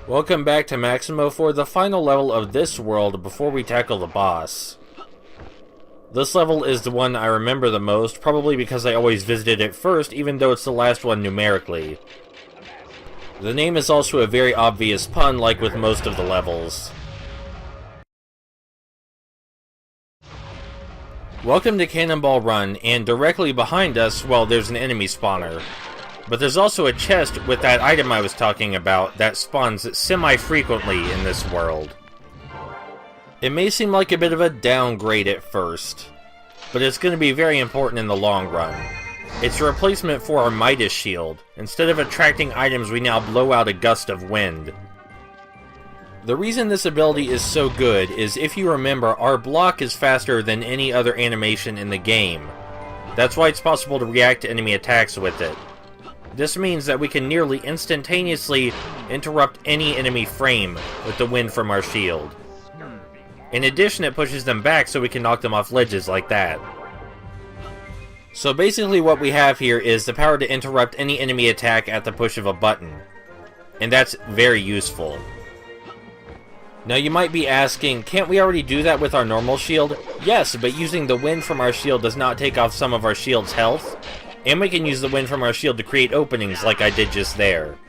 Welcome back to Maximo for the final level of this world before we tackle the boss. This level is the one I remember the most, probably because I always visited it first, even though it's the last one numerically. The name is also a very obvious pun, like with most of the levels. Welcome to Cannonball Run, and directly behind us, well, there's an enemy spawner. But there's also a chest with that item I was talking about that spawns semi-frequently in this world. It may seem like a bit of a downgrade at first, but it's going to be very important in the long run. It's a replacement for our Midas shield. Instead of attracting items, we now blow out a gust of wind. The reason this ability is so good is, if you remember, our block is faster than any other animation in the game. That's why it's possible to react to enemy attacks with it. This means that we can nearly instantaneously interrupt any enemy frame with the wind from our shield. In addition, it pushes them back so we can knock them off ledges like that. So basically what we have here is the power to interrupt any enemy attack at the push of a button. And that's very useful. Now you might be asking, can't we already do that with our normal shield? Yes, but using the wind from our shield does not take off some of our shield's health. And we can use the wind from our shield to create openings like I did just there.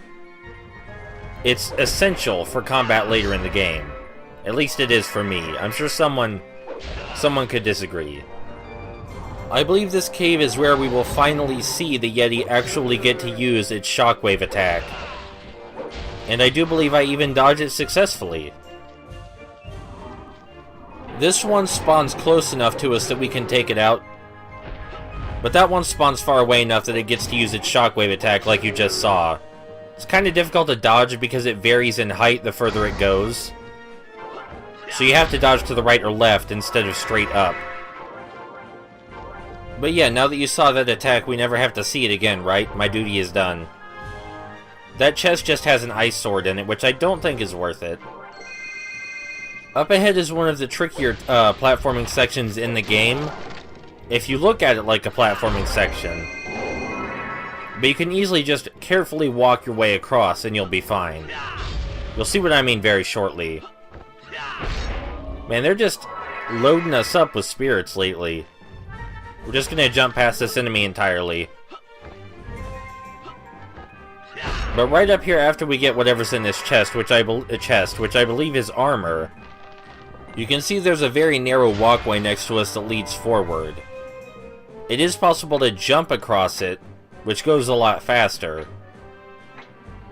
It's essential for combat later in the game. At least it is for me. I'm sure someone could disagree. I believe this cave is where we will finally see the Yeti actually get to use its shockwave attack. And I do believe I even dodged it successfully. This one spawns close enough to us that we can take it out. But that one spawns far away enough that it gets to use its shockwave attack like you just saw. It's kind of difficult to dodge because it varies in height the further it goes. So you have to dodge to the right or left instead of straight up. But yeah, now that you saw that attack, we never have to see it again, right? My duty is done. That chest just has an ice sword in it, which I don't think is worth it. Up ahead is one of the trickier platforming sections in the game, if you look at it like a platforming section. But you can easily just carefully walk your way across and you'll be fine. You'll see what I mean very shortly. Man, they're just loading us up with spirits lately. We're just gonna jump past this enemy entirely. But right up here, after we get whatever's in this chest, which I believe is armor, you can see there's a very narrow walkway next to us that leads forward. It is possible to jump across it, which goes a lot faster,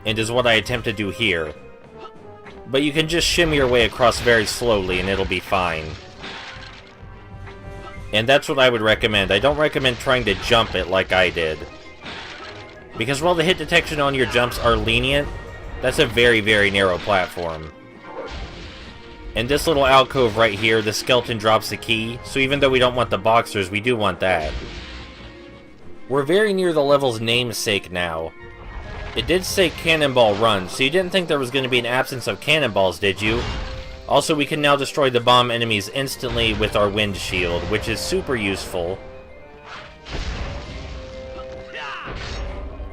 and is what I attempt to do here. But you can just shimmy your way across very slowly and it'll be fine. And that's what I would recommend. I don't recommend trying to jump it like I did. Because while the hit detection on your jumps are lenient, that's a very, very narrow platform. In this little alcove right here, the skeleton drops the key, so even though we don't want the boxers, we do want that. We're very near the level's namesake now. It did say Cannonball Run, so you didn't think there was going to be an absence of cannonballs, did you? Also, we can now destroy the bomb enemies instantly with our wind shield, which is super useful.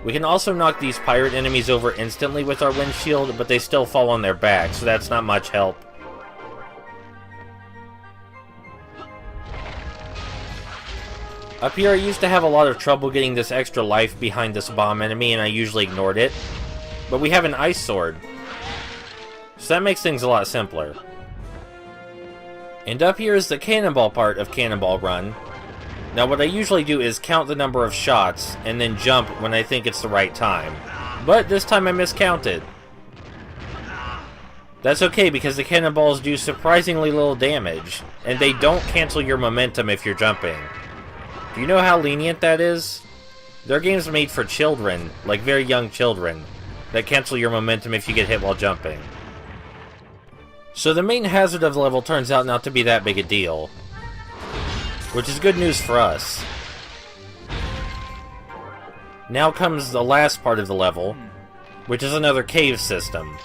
We can also knock these pirate enemies over instantly with our wind shield, but they still fall on their back, so that's not much help. Up here, I used to have a lot of trouble getting this extra life behind this bomb enemy, and I usually ignored it. But we have an ice sword, so that makes things a lot simpler. And up here is the cannonball part of Cannonball Run. Now what I usually do is count the number of shots, and then jump when I think it's the right time. But this time I miscounted. That's okay, because the cannonballs do surprisingly little damage, and they don't cancel your momentum if you're jumping. Do you know how lenient that is? There are games made for children, like very young children, that cancel your momentum if you get hit while jumping. So the main hazard of the level turns out not to be that big a deal, which is good news for us. Now comes the last part of the level, which is another cave system.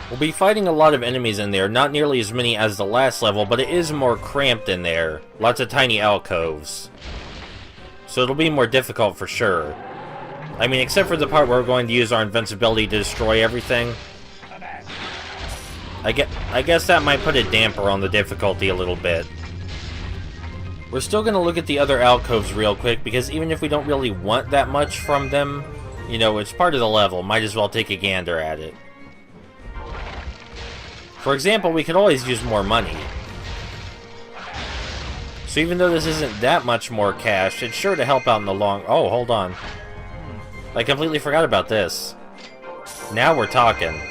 We'll be fighting a lot of enemies in there, not nearly as many as the last level, but it is more cramped in there. Lots of tiny alcoves. So it'll be more difficult for sure. I mean, except for the part where we're going to use our invincibility to destroy everything. I guess that might put a damper on the difficulty a little bit. We're still going to look at the other alcoves real quick, because even if we don't really want that much from them, you know, it's part of the level, might as well take a gander at it. For example, we could always use more money. So even though this isn't that much more cash, it's sure to help out in the long... Oh, hold on. I completely forgot about this. Now we're talking.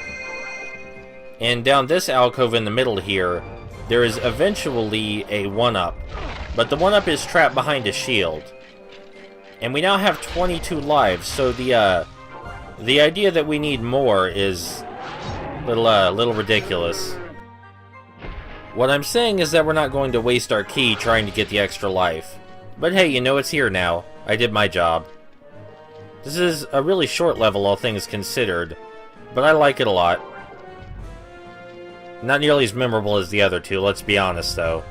And down this alcove in the middle here, there is eventually a 1-up. But the 1-up is trapped behind a shield. And we now have 22 lives, so the idea that we need more is little ridiculous. What I'm saying is that we're not going to waste our key trying to get the extra life. But hey, you know, it's here now. I did my job. This is a really short level, all things considered, but I like it a lot. Not nearly as memorable as the other two, let's be honest, though.